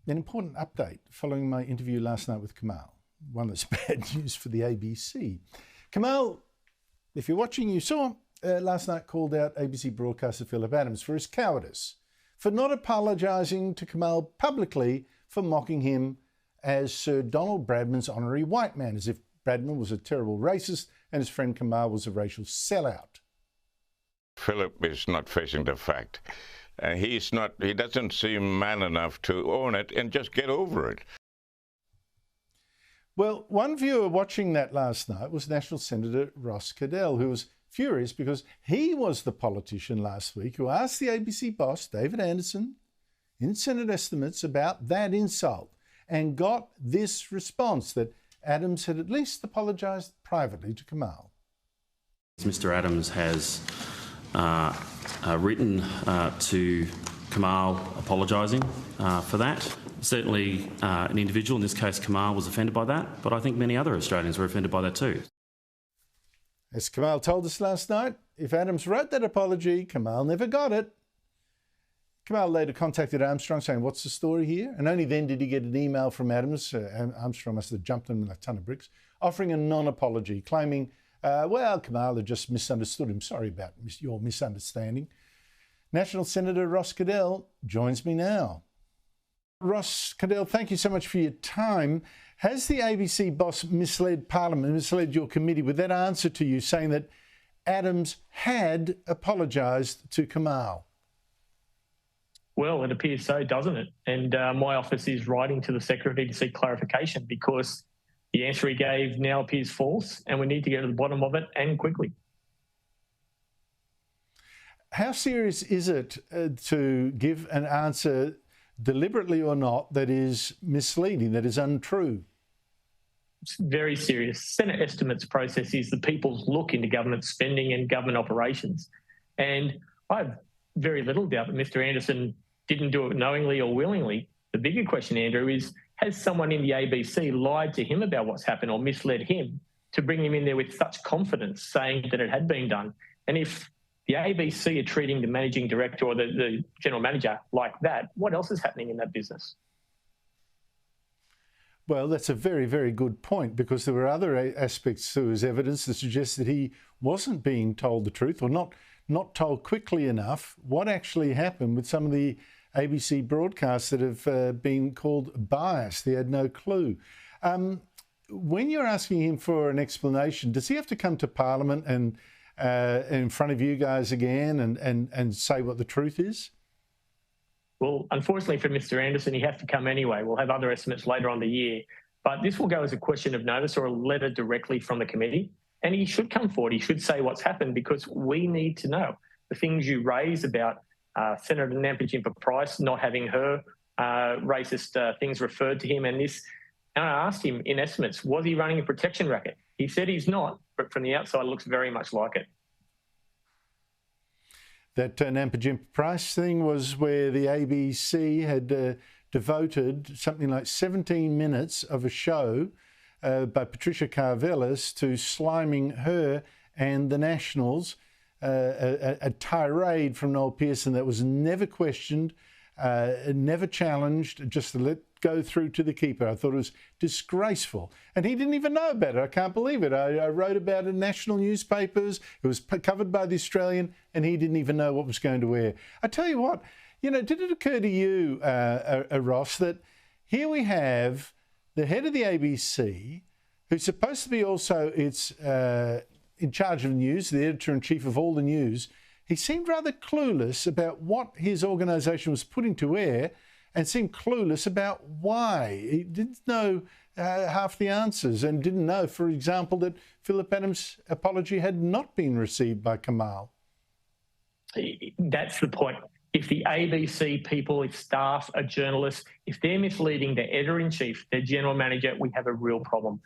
An important update following my interview last night with Kamahl, one that's bad news for the ABC. Kamahl, if you're watching, you saw last night called out ABC broadcaster Philip Adams for his cowardice, for not apologising to Kamahl publicly for mocking him as Sir Donald Bradman's honorary white man, as if Bradman was a terrible racist and his friend Kamahl was a racial sellout. Philip is not facing the fact. He doesn't seem man enough to own it and just get over it. Well, one viewer watching that last night was National Senator Ross Cadell, who was furious because he was the politician last week who asked the ABC boss, David Anderson, in Senate estimates about that insult and got this response that Adams had at least apologised privately to Kamahl. Mr Adams has written to Kamahl apologising for that. Certainly an individual, in this case Kamahl, was offended by that, but I think many other Australians were offended by that too. As Kamahl told us last night, if Adams wrote that apology, Kamahl never got it. Kamahl later contacted Armstrong saying, "What's the story here?" And only then did he get an email from Adams, Armstrong must have jumped him with a ton of bricks, offering a non-apology, claiming, well, Kamahl had just misunderstood him. Sorry about your misunderstanding. National Senator Ross Cadell joins me now. Ross Cadell, thank you so much for your time. Has the ABC boss misled Parliament, misled your committee with that answer to you saying that Adams had apologised to Kamahl? Well, it appears so, doesn't it? And my office is writing to the Secretary to seek clarification because the answer he gave now appears false and we need to get to the bottom of it and quickly. How serious is it to give an answer, deliberately or not, that is misleading, that is untrue? It's very serious. Senate estimates process is the people's look into government spending and government operations. And I have very little doubt that Mr Anderson didn't do it knowingly or willingly. The bigger question, Andrew, is has someone in the ABC lied to him about what's happened or misled him to bring him in there with such confidence saying that it had been done? And if the ABC are treating the managing director or the general manager like that, what else is happening in that business? Well, that's a very, very good point, because there were other aspects to his evidence that suggest that he wasn't being told the truth or not told quickly enough what actually happened with some of the ABC broadcasts that have been called biased. He had no clue. When you're asking him for an explanation, does he have to come to Parliament and in front of you guys again and say what the truth is? Well, unfortunately for Mr Anderson, he has to come anyway. We'll have other estimates later on the year. But this will go as a question of notice or a letter directly from the committee. And he should come forward. He should say what's happened because we need to know. The things you raise about Senator Nampa-Jimpa-Price not having her racist things referred to him and this. And I asked him in estimates, was he running a protection racket? He said he's not, but from the outside it looks very much like it. That Nampa-Jimpa-Price thing was where the ABC had devoted something like 17 minutes of a show by Patricia Karvelas to sliming her and the Nationals, a tirade from Noel Pearson that was never questioned, never challenged, just to let go through to the keeper. I thought it was disgraceful. And he didn't even know about it. I can't believe it. I wrote about it in national newspapers. It was covered by The Australian, and he didn't even know what was going to air. I tell you what, you know, did it occur to you, Ross, that here we have the head of the ABC, who's supposed to be also in charge of the news, the editor-in-chief of all the news. He seemed rather clueless about what his organisation was putting to air and seemed clueless about why. He didn't know half the answers and didn't know, for example, that Philip Adams' apology had not been received by Kamahl. That's the point. If the ABC people, if staff, are journalists, if they're misleading their editor-in-chief, their general manager, we have a real problem.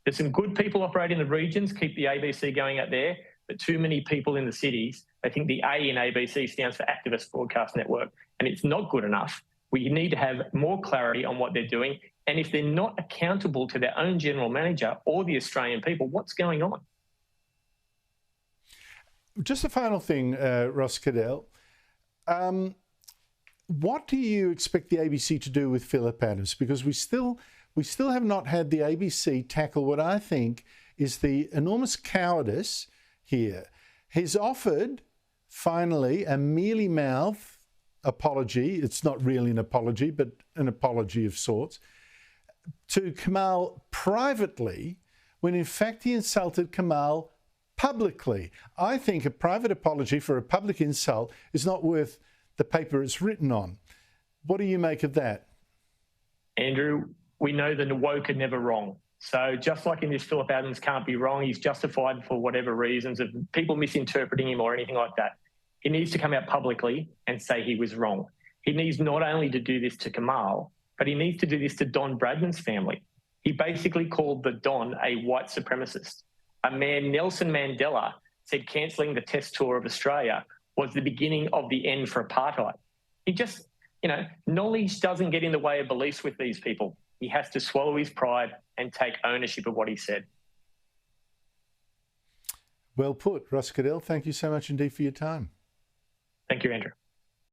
There's some good people operating in the regions, keep the ABC going out there, but too many people in the cities, I think the A in ABC stands for Activist Broadcast Network, and it's not good enough. We need to have more clarity on what they're doing, and if they're not accountable to their own general manager or the Australian people, what's going on? Just a final thing, Ross Cadell. What do you expect the ABC to do with Philip Adams? Because we still have not had the ABC tackle what I think is the enormous cowardice here. He's offered, finally, a mealy-mouth apology. It's not really an apology, but an apology of sorts, to Kamahl privately, when in fact he insulted Kamahl publicly. I think a private apology for a public insult is not worth the paper it's written on. What do you make of that? Andrew, we know that the woke are never wrong. So just like in this, Philip Adams can't be wrong. He's justified for whatever reasons of people misinterpreting him or anything like that. He needs to come out publicly and say he was wrong. He needs not only to do this to Kamahl, but he needs to do this to Don Bradman's family. He basically called the Don a white supremacist. A man, Nelson Mandela, said cancelling the test tour of Australia was the beginning of the end for apartheid. He just, knowledge doesn't get in the way of beliefs with these people. He has to swallow his pride and take ownership of what he said. Well put. Ross Cadell, thank you so much indeed for your time. Thank you, Andrew.